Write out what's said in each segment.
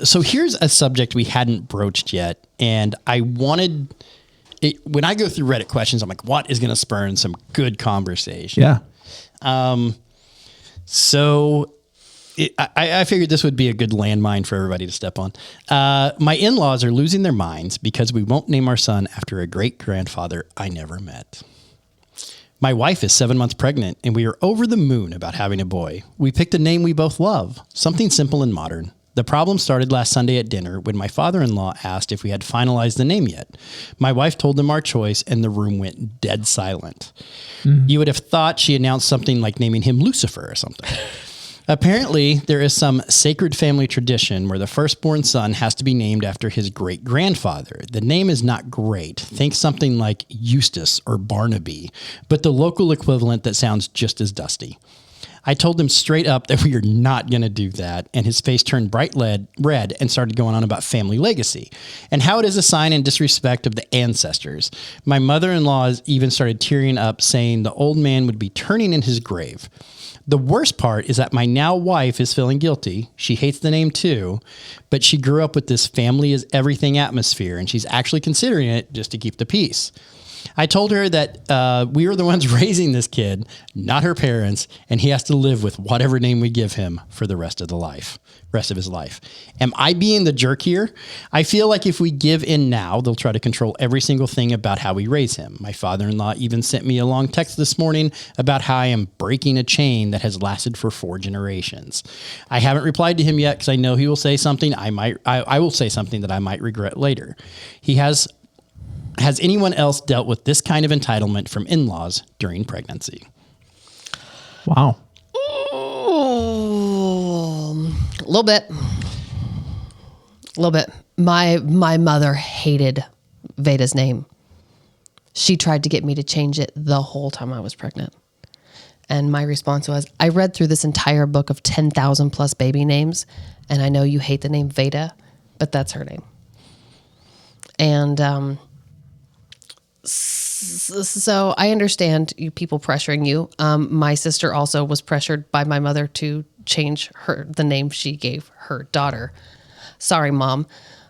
So here's a subject we hadn't broached yet, and I wanted it, when I go through Reddit questions, I'm like, what is going to spur in some good conversation? Yeah. So I figured this would be a good landmine for everybody to step on. My in-laws are losing their minds because we won't name our son after a great-grandfather I never met. My wife is 7 months pregnant, and we are over the moon about having a boy. We picked a name we both love, something simple and modern. The problem started last Sunday at dinner when my father-in-law asked if we had finalized the name yet. My wife told him our choice, and the room went dead silent. You would have thought she announced something like naming him Lucifer or something. Apparently, there is some sacred family tradition where the firstborn son has to be named after his great-grandfather. The name is not great. Think something like Eustace or Barnaby, but the local equivalent that sounds just as dusty. I told him straight up that we are not going to do that, and his face turned bright red and started going on about family legacy and how it is a sign and disrespect of the ancestors. My mother-in-law even started tearing up, saying the old man would be turning in his grave. The worst part is that my now wife is feeling guilty. She hates the name too, but she grew up with this family is everything atmosphere, and she's actually considering it just to keep the peace. I told her that we were the ones raising this kid, not her parents, and he has to live with whatever name we give him for the rest of his life. Am I being the jerk here? I feel like if we give in now, they'll try to control every single thing about how we raise him. My father-in-law even sent me a long text this morning about how I am breaking a chain that has lasted for 4 generations. I haven't replied to him yet because I know he will say something I will say something that I might regret later. Has anyone else dealt with this kind of entitlement from in-laws during pregnancy? Wow. A little bit. My mother hated Veda's name. She tried to get me to change it the whole time I was pregnant. And my response was, I read through this entire book of 10,000 plus baby names, and I know you hate the name Veda, but that's her name. And so I understand you people pressuring you. My sister also was pressured by my mother to change the name she gave her daughter. Sorry, Mom.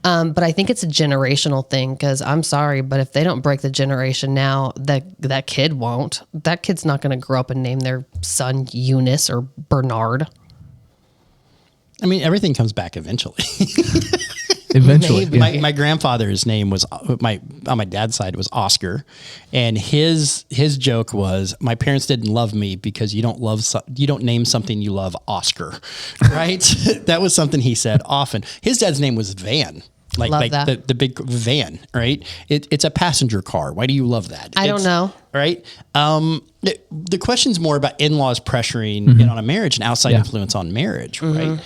But I think it's a generational thing because I'm sorry, but if they don't break the generation now, that kid won't. That kid's not going to grow up and name their son Eunice or Bernard. I mean, everything comes back eventually. Eventually. Maybe. My grandfather's name was on my dad's side was Oscar, and his joke was my parents didn't love me because you don't name something you love Oscar, right? That was something he said often. His dad's name was Van. Like the big van, right? It's a passenger car. Why do you love that? I don't know. Right? The question's more about in-laws pressuring in on a marriage and outside influence on marriage, right?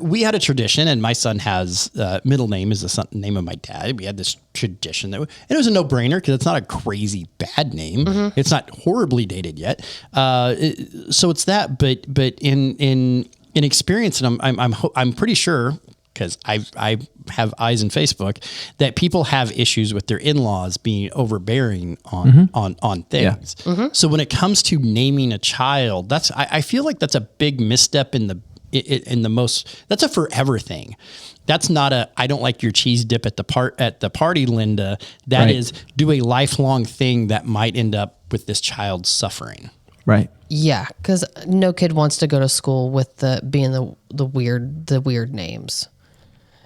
We had a tradition, and my son has middle name is the name of my dad. We had this tradition and it was a no-brainer because it's not a crazy bad name. It's not horribly dated yet, so it's that. But in experience, and I'm pretty sure, because I have eyes in Facebook, that people have issues with their in-laws being overbearing on things. Yeah. So when it comes to naming a child, I feel like that's a big misstep that's a forever thing. That's not I don't like your cheese dip at the party, Linda. That Right. is do a lifelong thing that might end up with this child suffering. Right. Yeah, because no kid wants to go to school with the weird names.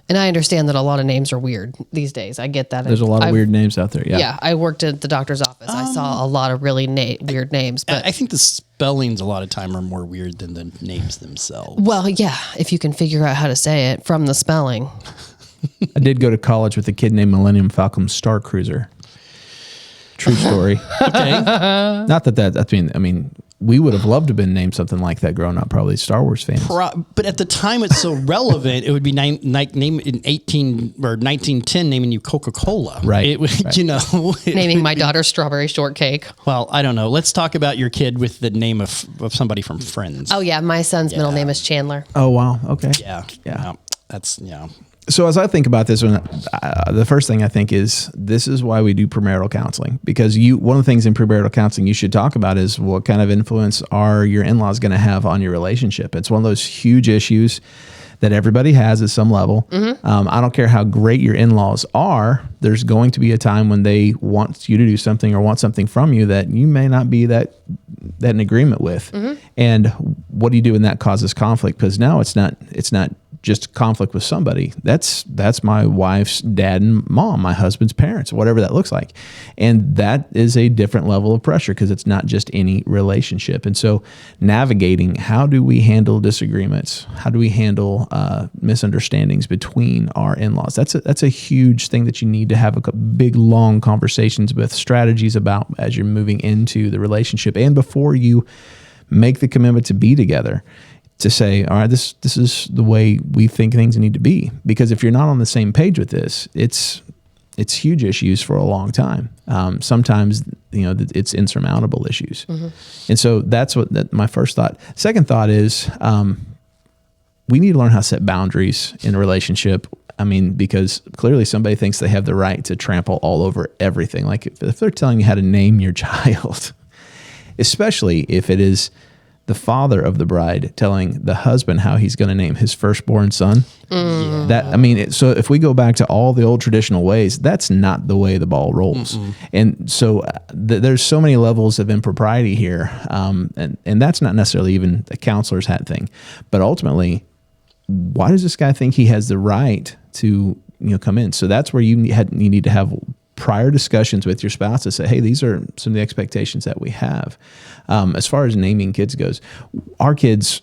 And I understand that a lot of names are weird these days. I get that. There's a lot of weird names out there. Yeah. Yeah, I worked at the doctor's office. I saw a lot of really weird names. But I think the spellings a lot of time are more weird than the names themselves. well, yeah, if you can figure out how to say it from the spelling. I did go to college with a kid named Millennium Falcon Star Cruiser. True story. Okay. Not that I mean, we would have loved to have been named something like that growing up, probably Star Wars fans. But at the time it's so relevant, it would be name in 1910 naming you Coca-Cola. Right. It would, Right. Naming my daughter Strawberry Shortcake. Well, I don't know. Let's talk about your kid with the name of somebody from Friends. Oh, yeah, my son's middle name is Chandler. Oh, wow. Okay. Yeah. That's. So as I think about this one, the first thing I think is this is why we do premarital counseling, because one of the things in premarital counseling you should talk about is what kind of influence are your in-laws going to have on your relationship. It's one of those huge issues that everybody has at some level. I don't care how great your in-laws are. There's going to be a time when they want you to do something or want something from you that you may not be that in agreement with. And what do you do when that causes conflict? Because now it's not just conflict with somebody. That's my wife's dad and mom, my husband's parents, whatever that looks like. And that is a different level of pressure because it's not just any relationship. And so navigating, how do we handle disagreements? How do we handle misunderstandings between our in-laws? That's a huge thing that you need to have a big, long conversations with, strategies about as you're moving into the relationship and before you make the commitment to be together. To say, all right, this is the way we think things need to be. Because if you're not on the same page with this, it's huge issues for a long time. Sometimes, it's insurmountable issues. And so that's my first thought. Second thought is we need to learn how to set boundaries in a relationship. I mean, because clearly somebody thinks they have the right to trample all over everything. Like if they're telling you how to name your child, especially if it is the father of the bride telling the husband how he's going to name his firstborn son. So if we go back to all the old traditional ways, that's not the way the ball rolls. And so there's so many levels of impropriety here. And that's not necessarily even a counselor's hat thing, but ultimately, why does this guy think he has the right to, come in? So that's where you need to have prior discussions with your spouse to say, hey, these are some of the expectations that we have. As far as naming kids goes, our kids,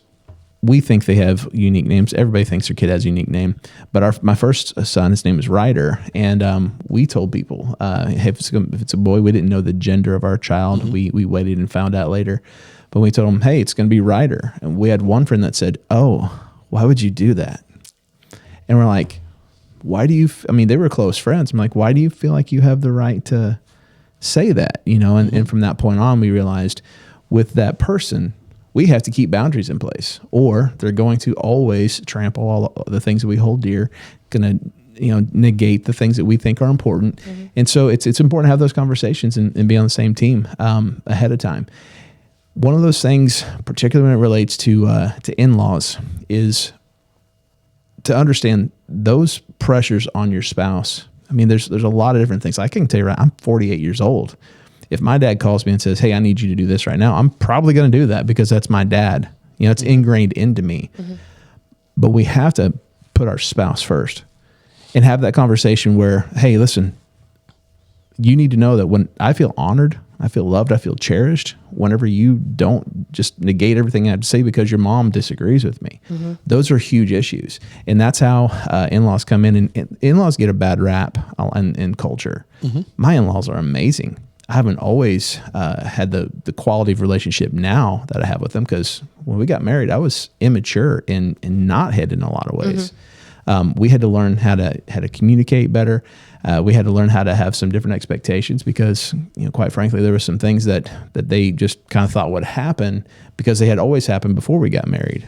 we think they have unique names. Everybody thinks their kid has a unique name. But my first son, his name is Ryder. And we told people, if it's a boy, we didn't know the gender of our child. We waited and found out later. But we told them, hey, it's going to be Ryder. And we had one friend that said, oh, why would you do that? And we're like, why do you, they were close friends. I'm like, why do you feel like you have the right to say that? And from that point on, we realized with that person, we have to keep boundaries in place or they're going to always trample all the things that we hold dear, going to, negate the things that we think are important. And so it's important to have those conversations and be on the same team ahead of time. One of those things, particularly when it relates to in-laws, is to understand those pressures on your spouse. There's a lot of different things. I can tell you, I'm 48 years old. If my dad calls me and says, hey, I need you to do this right now, I'm probably going to do that because that's my dad. It's ingrained into me. But we have to put our spouse first and have that conversation where, hey, listen, you need to know that when I feel honored, I feel loved, I feel cherished whenever you don't just negate everything I have to say because your mom disagrees with me. Those are huge issues. And that's how in-laws come in. And in-laws get a bad rap in culture. My in-laws are amazing. I haven't always had the quality of relationship now that I have with them because when we got married, I was immature and not head in a lot of ways. We had to learn how to communicate better. We had to learn how to have some different expectations because, quite frankly, there were some things that they just kind of thought would happen because they had always happened before we got married.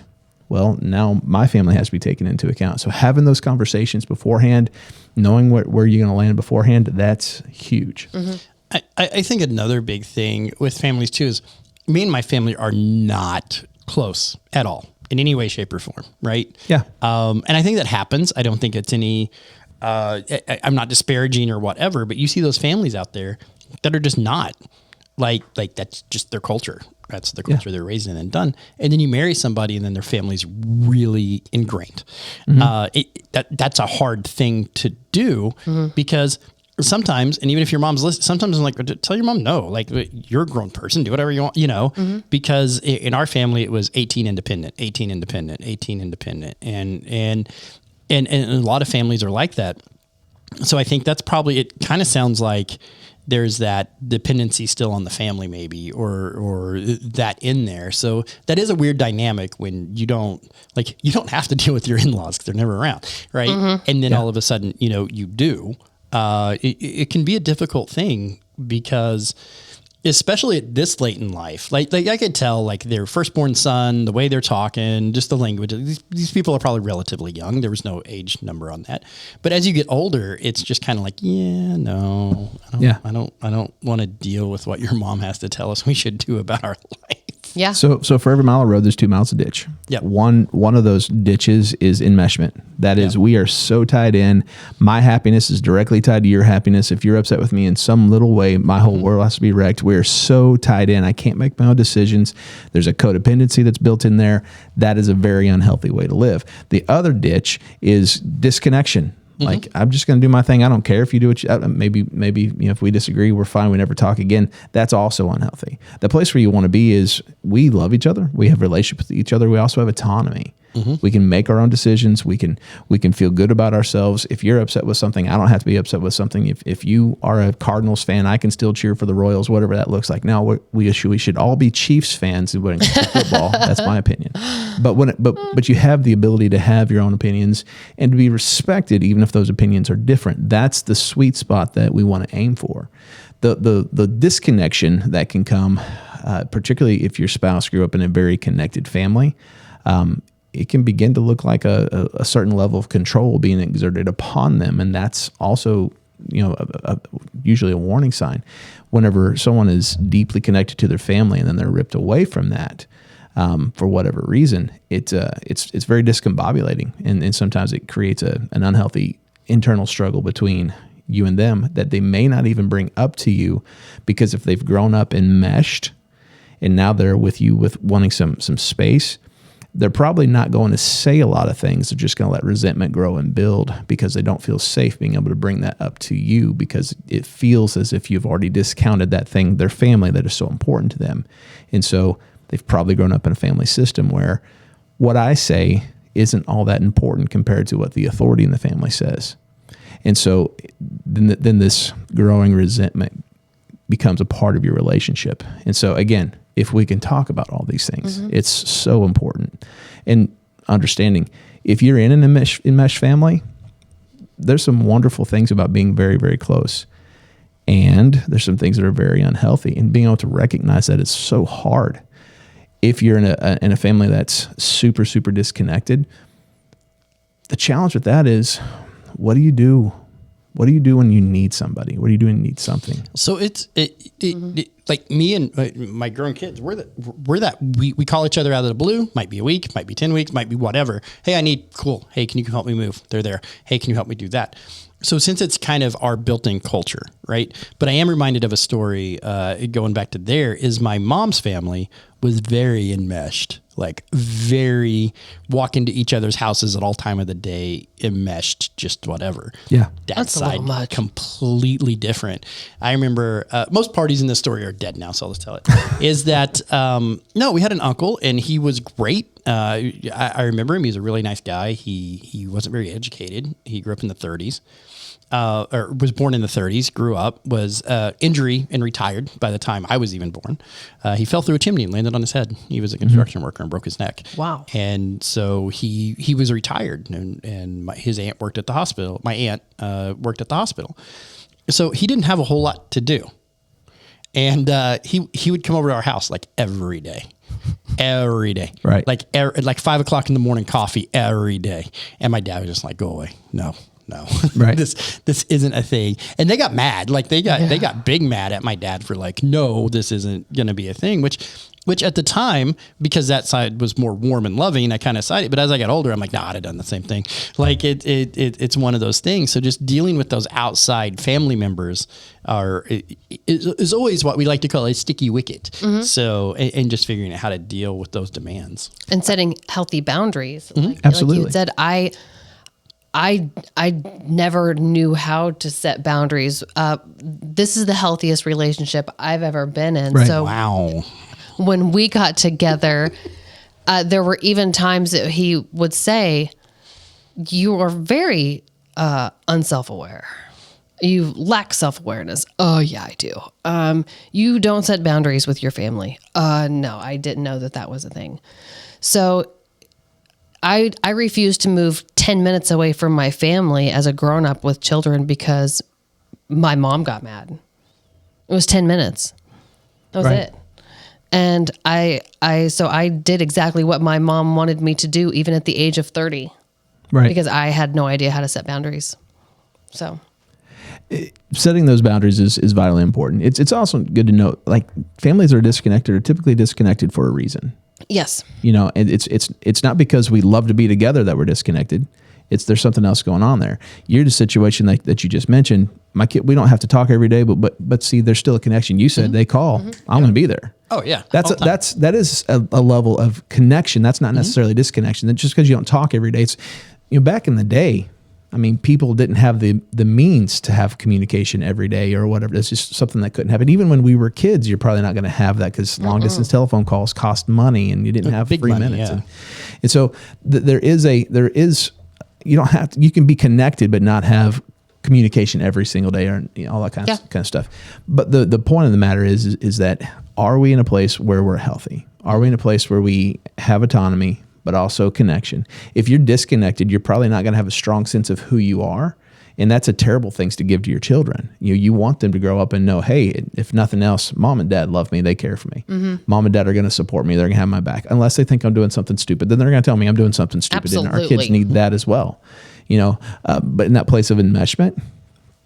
Well, now my family has to be taken into account. So having those conversations beforehand, knowing where you're going to land beforehand, that's huge. I think another big thing with families too is me and my family are not close at all in any way, shape, or form, right? Yeah. And I think that happens. I don't think it's any, I'm not disparaging or whatever, but you see those families out there that are just not like that's just their culture. That's the culture they're raised in and done. And then you marry somebody and then their family's really ingrained. That's a hard thing to do because sometimes, and even if your mom's listening, sometimes I'm like, tell your mom no, like you're a grown person, do whatever you want, because in our family, it was 18 independent. And a lot of families are like that. So I think that's probably, it kind of sounds like there's that dependency still on the family maybe, or that in there. So that is a weird dynamic when you don't have to deal with your in-laws because they're never around. Right. And then all of a sudden, you do. It can be a difficult thing because, especially at this late in life, like I could tell, like their firstborn son, the way they're talking, just the language. These people are probably relatively young. There was no age number on that. But as you get older, it's just kind of like, I don't want to deal with what your mom has to tell us we should do about our life. Yeah. So for every mile of road, there's 2 miles of ditch. Yep. One of those ditches is enmeshment. That is, we are so tied in. My happiness is directly tied to your happiness. If you're upset with me in some little way, my whole world has to be wrecked. We are so tied in. I can't make my own decisions. There's a codependency that's built in there. That is a very unhealthy way to live. The other ditch is disconnection. Like, I'm just going to do my thing. I don't care if you do what you, maybe, if we disagree, we're fine. We never talk again. That's also unhealthy. The place where you want to be is we love each other. We have relationships with each other. We also have autonomy. We can make our own decisions. We can feel good about ourselves. If you're upset with something, I don't have to be upset with something. If you are a Cardinals fan, I can still cheer for the Royals, whatever that looks like. Now we should all be Chiefs fans when it comes to football. That's my opinion. But you have the ability to have your own opinions and to be respected, even if those opinions are different. That's the sweet spot that we want to aim for. The disconnection that can come, particularly if your spouse grew up in a very connected family, it can begin to look like a certain level of control being exerted upon them. And that's also, usually a warning sign. Whenever someone is deeply connected to their family and then they're ripped away from that, for whatever reason, it's very discombobulating. And sometimes it creates an unhealthy internal struggle between you and them that they may not even bring up to you, because if they've grown up enmeshed and now they're with you with wanting some space, they're probably not going to say a lot of things. They're just going to let resentment grow and build because they don't feel safe being able to bring that up to you, because it feels as if you've already discounted that thing, their family, that is so important to them. And so they've probably grown up in a family system where what I say isn't all that important compared to what the authority in the family says. And so then this growing resentment becomes a part of your relationship. And so again, if we can talk about all these things, it's so important. And understanding, if you're in an enmeshed family, there's some wonderful things about being very, very close. And there's some things that are very unhealthy. And being able to recognize that is so hard. If you're in a family that's super, super disconnected, the challenge with that is, what do you do? What do you do when you need somebody? What do you do when you need something? So it like me and my grown kids, we call each other out of the blue. Might be a week, might be 10 weeks, might be whatever. Hey, cool. Hey, can you help me move? They're there. Hey, can you help me do that? So since it's kind of our built-in culture, right? But I am reminded of a story going back to there, is my mom's family was very enmeshed, like very walk into each other's houses at all time of the day, enmeshed, just whatever. Yeah. Dad's That's a little side, much. completely different. I remember most parties in this story are dead now, so I'll just tell it. Is that, no, we had an uncle and he was great. I remember him. He's a really nice guy. He wasn't very educated. He grew up in the 30s. Or was born in the 30s, grew up, was injury and retired by the time I was even born. He fell through a chimney and landed on his head. He was a construction worker and broke his neck. Wow. And so he was retired, and his aunt worked at the hospital. My aunt worked at the hospital. So he didn't have a whole lot to do. And he would come over to our house like every day. Every day. Right. Like 5 o'clock in the morning, coffee every day. And my dad was just like, go away. No. Right. This isn't a thing. And they got mad. Like they got big mad at my dad for like, no, this isn't going to be a thing, which at the time, because that side was more warm and loving, I kind of sided. But as I got older, I'm like, nah, I'd have done the same thing. Like it's one of those things. So just dealing with those outside family members is always what we like to call a sticky wicket. So, and just figuring out how to deal with those demands. And setting healthy boundaries. Absolutely. Like you said, I never knew how to set boundaries. This is the healthiest relationship I've ever been in. Right. So Wow. when we got together, there were even times that he would say, you are very unself-aware. You lack self-awareness. Oh yeah, I do. You don't set boundaries with your family. No, I didn't know that was a thing. So I refused to move 10 minutes away from my family as a grown-up with children because my mom got mad. It was 10 minutes. That was Right. it. And so I did exactly what my mom wanted me to do, even at the age of 30, Right. because I had no idea how to set boundaries. So, setting those boundaries is vitally important. It's also good to know, like, families that are disconnected are typically disconnected for a reason. Yes. And it's not because we love to be together that we're disconnected. There's something else going on there. You're in a situation that you just mentioned. My kid, we don't have to talk every day, but see, there's still a connection. You said they call, I'm going to be there. Oh yeah. That is a level of connection. That's not necessarily disconnection. That just because you don't talk every day, it's, back in the day, I mean, people didn't have the means to have communication every day or whatever. It's just something that couldn't happen. Even when we were kids, you're probably not going to have that because long distance telephone calls cost money and you didn't have big 3 money, minutes. yeah. And so you don't have to, you can be connected, but not have communication every single day or all that kind of stuff. But the point of the matter is that, are we in a place where we're healthy? Are we in a place where we have autonomy, but also connection? If you're disconnected, you're probably not going to have a strong sense of who you are. And that's a terrible thing to give to your children. You want them to grow up and know, hey, if nothing else, mom and dad love me. They care for me. Mm-hmm. Mom and dad are going to support me. They're going to have my back. Unless they think I'm doing something stupid, then they're going to tell me I'm doing something stupid. Absolutely. And our kids need that as well. But in that place of enmeshment,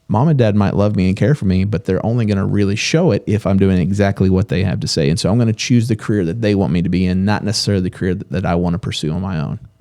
mom and dad might love me and care for me, but they're only going to really show it if I'm doing exactly what they have to say. And so I'm going to choose the career that they want me to be in, not necessarily the career that I want to pursue on my own.